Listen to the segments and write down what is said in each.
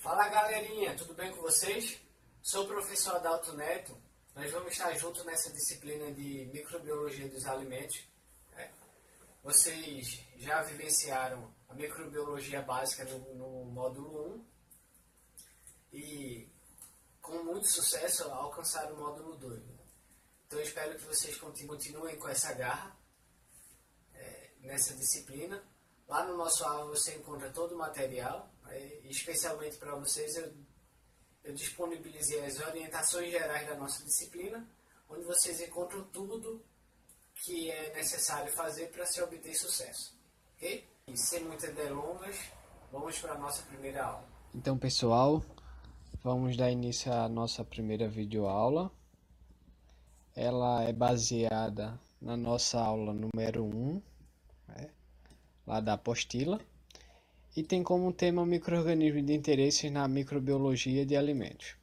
Fala galerinha, tudo bem com vocês? Sou o professor Adalto Neto. Nós vamos estar juntos nessa disciplina de microbiologia dos alimentos. Vocês já vivenciaram a microbiologia básica no módulo 1 e com muito sucesso alcançaram o módulo 2. Então eu espero que vocês continuem com essa garra nessa disciplina. Lá no nosso aula você encontra todo o material, especialmente para vocês eu disponibilizei as orientações gerais da nossa disciplina, onde vocês encontram tudo que é necessário fazer para se obter sucesso. Ok? E sem muitas delongas, vamos para a nossa primeira aula. Então, pessoal, vamos dar início à nossa primeira videoaula. Ela é baseada na nossa aula número 1, lá da apostila, e tem como tema micro-organismos de interesse na microbiologia de alimentos.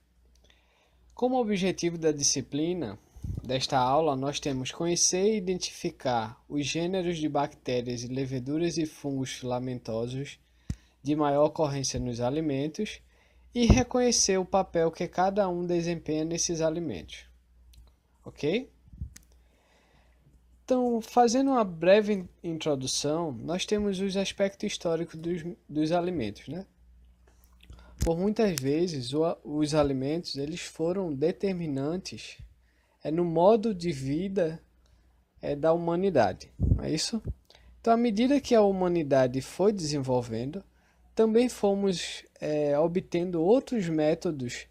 Como objetivo da disciplina desta aula, nós temos conhecer e identificar os gêneros de bactérias e leveduras e fungos filamentosos de maior ocorrência nos alimentos e reconhecer o papel que cada um desempenha nesses alimentos. Ok? Então, fazendo uma breve introdução, nós temos os aspectos históricos dos alimentos, né? Por muitas vezes, os alimentos eles foram determinantes no modo de vida da humanidade, não é isso? Então, à medida que a humanidade foi desenvolvendo, também fomos obtendo outros métodos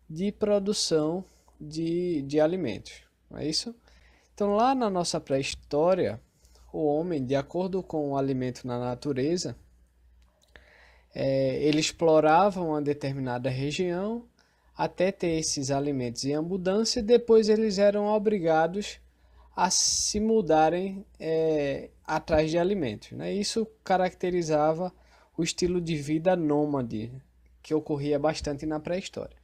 de produção de alimentos, não é isso? Então, lá na nossa pré-história, o homem, de acordo com o alimento na natureza, ele explorava uma determinada região até ter esses alimentos em abundância, e depois eles eram obrigados a se mudarem atrás de alimentos, né? Isso caracterizava o estilo de vida nômade, que ocorria bastante na pré-história.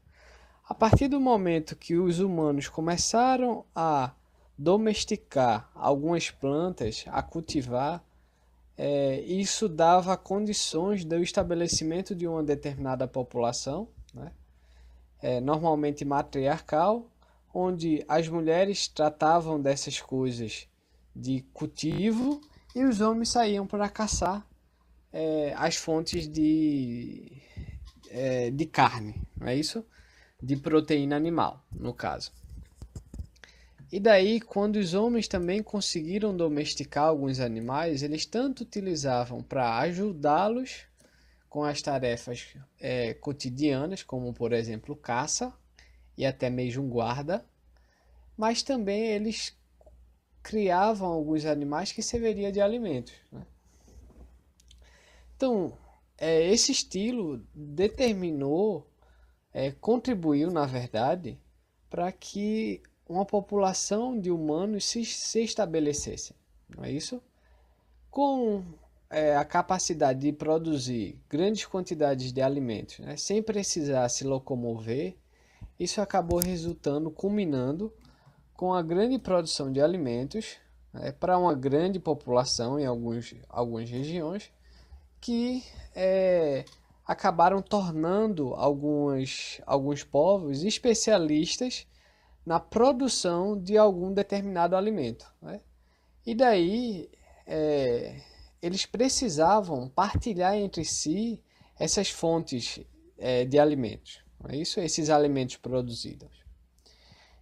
A partir do momento que os humanos começaram a domesticar algumas plantas, a cultivar, isso dava condições do estabelecimento de uma determinada população, né? Normalmente matriarcal, onde as mulheres tratavam dessas coisas de cultivo e os homens saíam para caçar as fontes de carne, não é isso? De proteína animal, no caso. E daí, quando os homens também conseguiram domesticar alguns animais, eles tanto utilizavam para ajudá-los com as tarefas cotidianas, como por exemplo caça e até mesmo guarda, mas também eles criavam alguns animais que serviriam de alimentos, né? Então, esse estilo determinou, contribuiu na verdade, para que uma população de humanos se estabelecesse, não é isso? Com a capacidade de produzir grandes quantidades de alimentos, né, sem precisar se locomover, isso acabou resultando, culminando com a grande produção de alimentos para uma grande população em algumas regiões, que acabaram tornando alguns povos especialistas na produção de algum determinado alimento, né? E daí eles precisavam partilhar entre si essas fontes de alimentos, não é isso? Esses alimentos produzidos.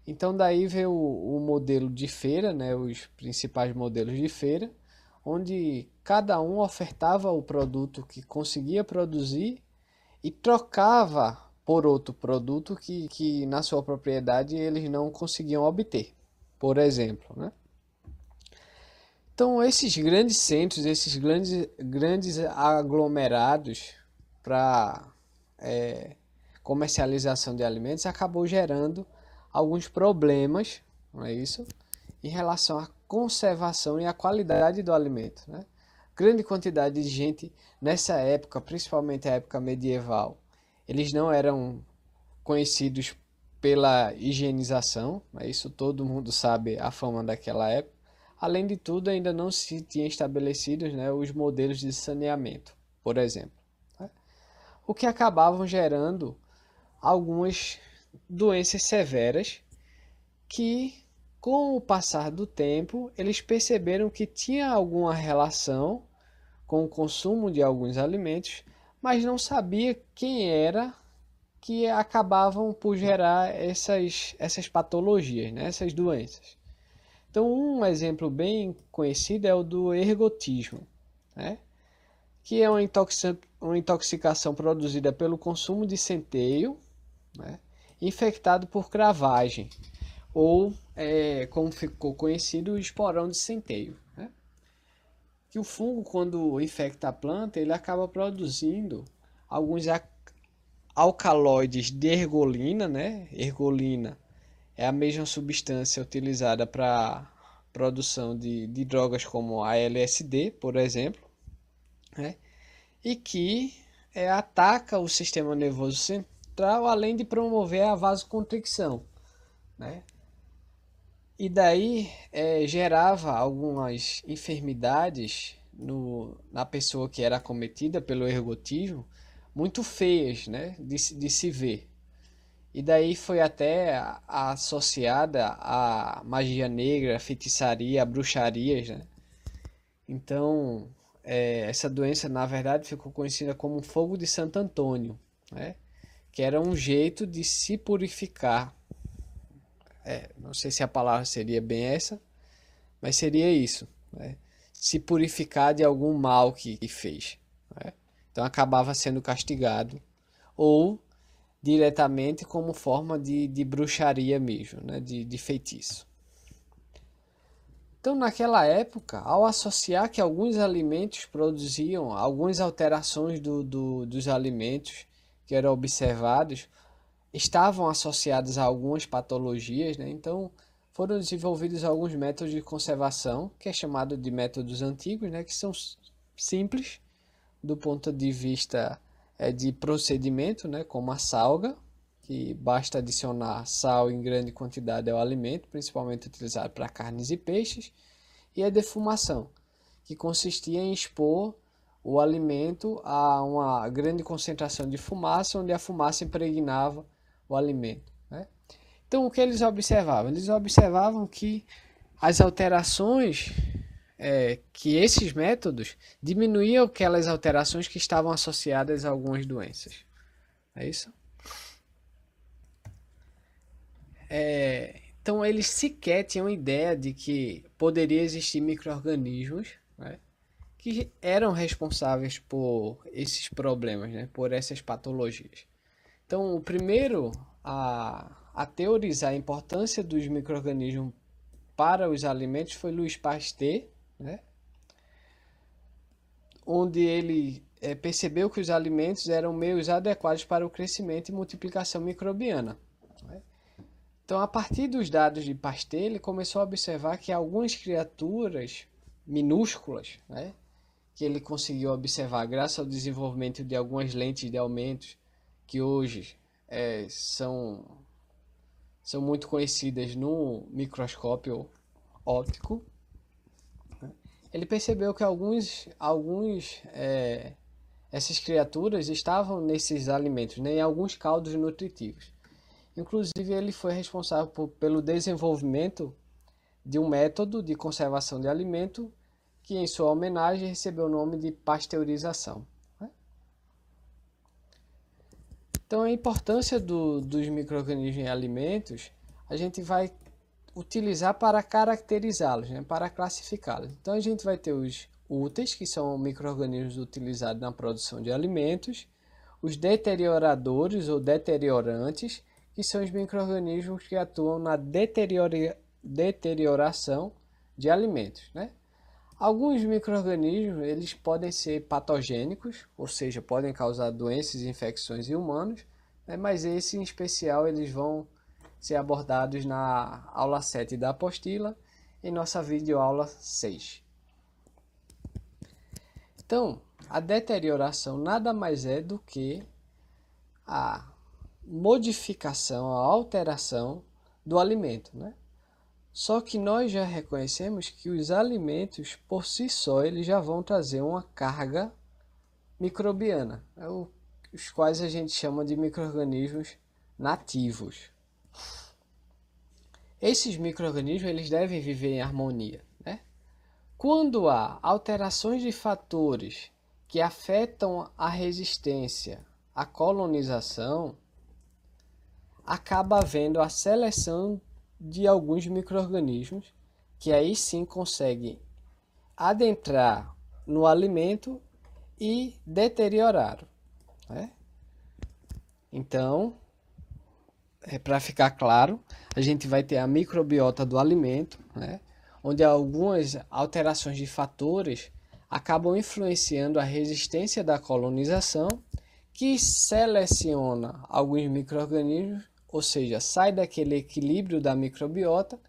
Então daí veio o modelo de feira, né? Os principais modelos de feira, onde cada um ofertava o produto que conseguia produzir e trocava por outro produto que na sua propriedade eles não conseguiam obter, por exemplo, né? Então esses grandes centros, esses grandes aglomerados para comercialização de alimentos acabou gerando alguns problemas, não é isso? Em relação à conservação e à qualidade do alimento, né? Grande quantidade de gente nessa época, principalmente a época medieval, eles não eram conhecidos pela higienização, isso todo mundo sabe a fama daquela época. Além de tudo, ainda não se tinha estabelecido, né, os modelos de saneamento, por exemplo. o que acabavam gerando algumas doenças severas que, com o passar do tempo, eles perceberam que tinha alguma relação com o consumo de alguns alimentos, mas não sabia quem era que acabavam por gerar essas patologias, né? Essas doenças. Então, um exemplo bem conhecido é o do ergotismo, né? Que é uma intoxicação produzida pelo consumo de centeio, né? Infectado por cravagem, ou, como ficou conhecido, o esporão de centeio. Né? Que o fungo, quando infecta a planta, ele acaba produzindo alguns alcaloides de ergolina, né? Ergolina é a mesma substância utilizada para produção de drogas como a LSD, por exemplo, né? E que ataca o sistema nervoso central, além de promover a vasoconstricção, né? E daí gerava algumas enfermidades na pessoa que era acometida pelo ergotismo, muito feias, né, de se ver. E daí foi até associada à magia negra, à feitiçaria, a bruxarias, né? Então, essa doença, na verdade, ficou conhecida como fogo de Santo Antônio, né? Que era um jeito de se purificar. Não sei se a palavra seria bem essa, mas seria isso, né? Se purificar de algum mal que fez, né? Então acabava sendo castigado, ou diretamente como forma de bruxaria mesmo, né? De feitiço. Então, naquela época, ao associar que alguns alimentos produziam algumas alterações dos alimentos que eram observados, estavam associados a algumas patologias, né? Então foram desenvolvidos alguns métodos de conservação, que é chamado de métodos antigos, né? Que são simples do ponto de vista de procedimento, né? Como a salga, que basta adicionar sal em grande quantidade ao alimento, principalmente utilizado para carnes e peixes, e a defumação, que consistia em expor o alimento a uma grande concentração de fumaça, onde a fumaça impregnava o alimento. Né? Então, o que eles observavam? Eles observavam que as alterações, que esses métodos diminuíam aquelas alterações que estavam associadas a algumas doenças. É isso? Então, eles sequer tinham ideia de que poderia existir micro-organismos, né, que eram responsáveis por esses problemas, né, por essas patologias. Então, o primeiro a teorizar a importância dos micro-organismos para os alimentos foi Louis Pasteur, né? Onde ele percebeu que os alimentos eram meios adequados para o crescimento e multiplicação microbiana. Né? Então, a partir dos dados de Pasteur, ele começou a observar que algumas criaturas minúsculas, né, que ele conseguiu observar graças ao desenvolvimento de algumas lentes de aumento que hoje são muito conhecidas no microscópio óptico, né? Ele percebeu que essas criaturas estavam nesses alimentos, né, em alguns caldos nutritivos. Inclusive, ele foi responsável pelo desenvolvimento de um método de conservação de alimento que, em sua homenagem, recebeu o nome de pasteurização. Então, a importância dos micro-organismos em alimentos, a gente vai utilizar para caracterizá-los, né, para classificá-los. Então, a gente vai ter os úteis, que são micro-organismos utilizados na produção de alimentos, os deterioradores ou deteriorantes, que são os micro-organismos que atuam na deterioração de alimentos, né? Alguns micro-organismos eles podem ser patogênicos, ou seja, podem causar doenças e infecções em humanos, né? Mas esses em especial eles vão ser abordados na aula 7 da apostila, em nossa videoaula 6. Então, a deterioração nada mais é do que a modificação, a alteração do alimento, né? Só que nós já reconhecemos que os alimentos, por si só, eles já vão trazer uma carga microbiana. os quais a gente chama de micro-organismos nativos. Esses micro-organismos eles devem viver em harmonia, né? Quando há alterações de fatores que afetam a resistência à colonização, acaba havendo a seleção de alguns micro-organismos que aí sim conseguem adentrar no alimento e deteriorar, né? Então, para ficar claro, a gente vai ter a microbiota do alimento, né? Onde algumas alterações de fatores acabam influenciando a resistência da colonização, que seleciona alguns micro-organismos, ou seja, sai daquele equilíbrio da microbiota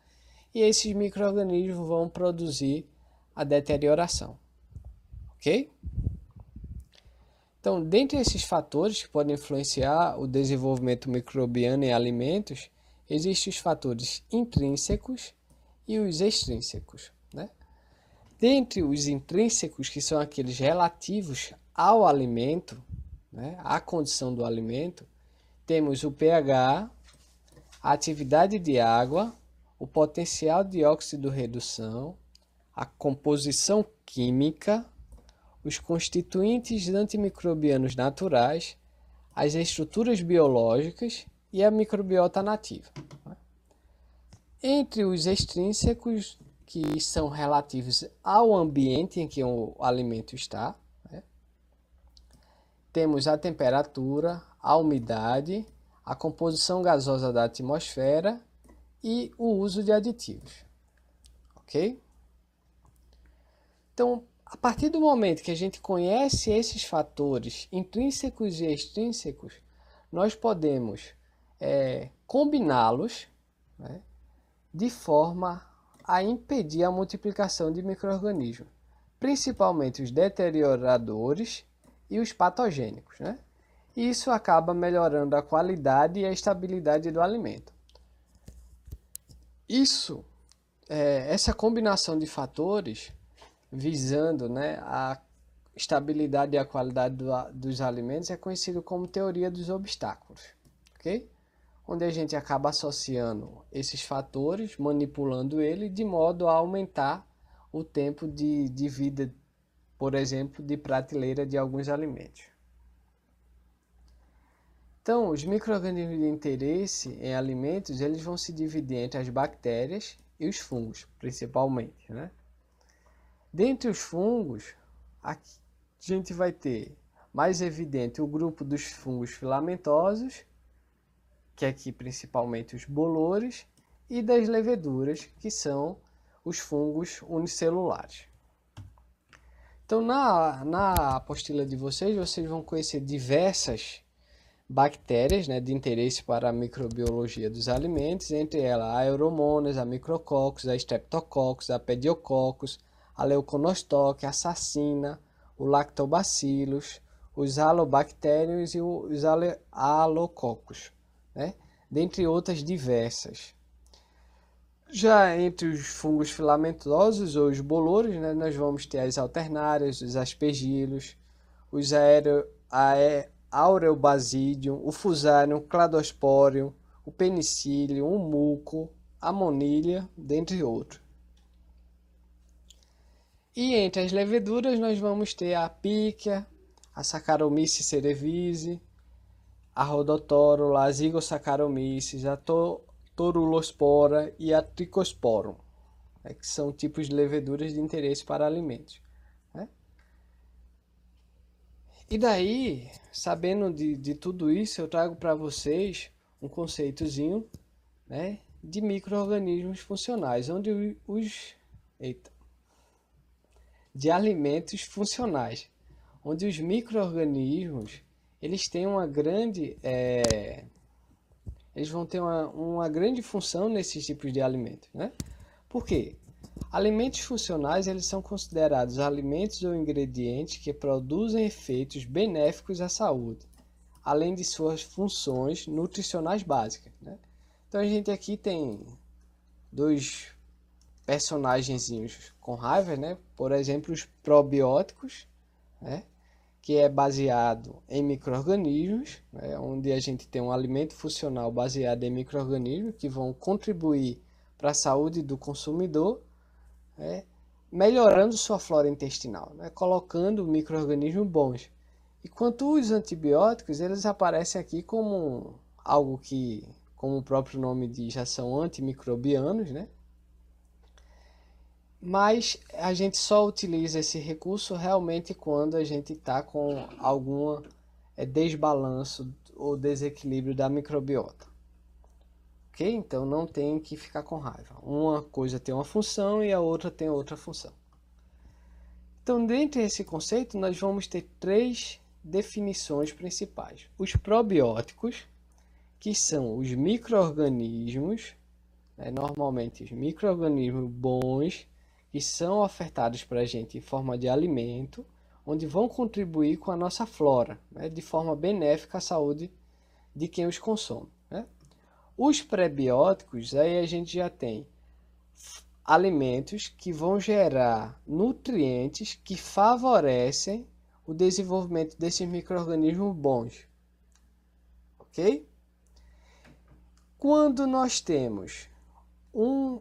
e esses micro-organismos vão produzir a deterioração. Ok? Então, dentre esses fatores que podem influenciar o desenvolvimento microbiano em alimentos, existem os fatores intrínsecos e os extrínsecos, né? Dentre os intrínsecos, que são aqueles relativos ao alimento, né, à condição do alimento, temos o pH, a atividade de água, o potencial de óxido-redução, a composição química, os constituintes antimicrobianos naturais, as estruturas biológicas e a microbiota nativa. Entre os extrínsecos, que são relativos ao ambiente em que o alimento está, né, temos a temperatura, a umidade, a composição gasosa da atmosfera e o uso de aditivos. Ok? Então, a partir do momento que a gente conhece esses fatores intrínsecos e extrínsecos, nós podemos combiná-los, né, de forma a impedir a multiplicação de micro-organismos, principalmente os deterioradores e os patogênicos, né? E isso acaba melhorando a qualidade e a estabilidade do alimento. Essa combinação de fatores visando, né, a estabilidade e a qualidade dos alimentos é conhecido como teoria dos obstáculos, ok? Onde a gente acaba associando esses fatores, manipulando ele de modo a aumentar o tempo de vida, por exemplo, de prateleira de alguns alimentos. Então, os micro-organismos de interesse em alimentos, eles vão se dividir entre as bactérias e os fungos, principalmente, né? Dentre os fungos, aqui a gente vai ter mais evidente o grupo dos fungos filamentosos, que é aqui principalmente os bolores, e das leveduras, que são os fungos unicelulares. Então, na apostila de vocês vão conhecer diversas bactérias, né, de interesse para a microbiologia dos alimentos, entre elas a Euromonas, a Micrococcus, a Streptococcus, a Pediococcus, a Leuconostoc, a Saccina, o Lactobacillus, os Halobacterium e os Halococcus, né? Dentre outras diversas. Já entre os fungos filamentosos ou os bolores, né, nós vamos ter as alternárias, os aspergillos, os Aureobasidium, o Fusarium, o Cladosporium, o Penicillium, o Muco, a Monilha, dentre outros. E entre as leveduras nós vamos ter a Pichia, a Saccharomyces cerevisiae, a Rhodotorula, a Zygossaccharomyces, a Torulospora e a Trichosporum, né, que são tipos de leveduras de interesse para alimentos, né? E daí, sabendo de tudo isso, eu trago para vocês um conceitozinho, né, de micro-organismos funcionais, onde de alimentos funcionais, onde os micro-organismos eles têm uma grande eles vão ter uma grande função nesses tipos de alimentos, né? Por quê? Alimentos funcionais eles são considerados alimentos ou ingredientes que produzem efeitos benéficos à saúde, além de suas funções nutricionais básicas, né? Então a gente aqui tem dois personagenzinhos com raiva, né? Por exemplo, os probióticos, né, que é baseado em micro-organismos, né, onde a gente tem um alimento funcional baseado em micro-organismos que vão contribuir para a saúde do consumidor, né, melhorando sua flora intestinal, né, colocando micro-organismos bons. Enquanto os antibióticos, eles aparecem aqui como algo que, como o próprio nome diz, já são antimicrobianos, né? Mas a gente só utiliza esse recurso realmente quando a gente está com algum desbalanço ou desequilíbrio da microbiota. Ok? Então não tem que ficar com raiva. Uma coisa tem uma função e a outra tem outra função. Então, dentro desse conceito, nós vamos ter 3 definições principais. Os probióticos, que são os micro-organismos, né, normalmente os micro-organismos bons, que são ofertados para a gente em forma de alimento, onde vão contribuir com a nossa flora, né, de forma benéfica à saúde de quem os consome. Né? Os prebióticos, aí a gente já tem alimentos que vão gerar nutrientes que favorecem o desenvolvimento desses micro-organismos bons. Ok? Quando nós temos um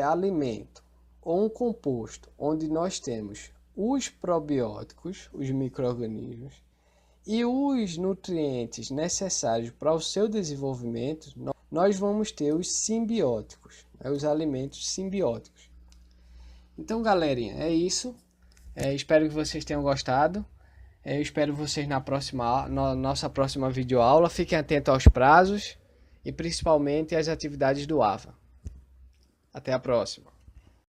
alimento ou um composto onde nós temos os probióticos, os micro-organismos, e os nutrientes necessários para o seu desenvolvimento, nós vamos ter os simbióticos, né, os alimentos simbióticos. Então, galerinha, é isso. Espero que vocês tenham gostado. Eu espero vocês na nossa próxima videoaula. Fiquem atentos aos prazos e principalmente às atividades do AVA. Até a próxima.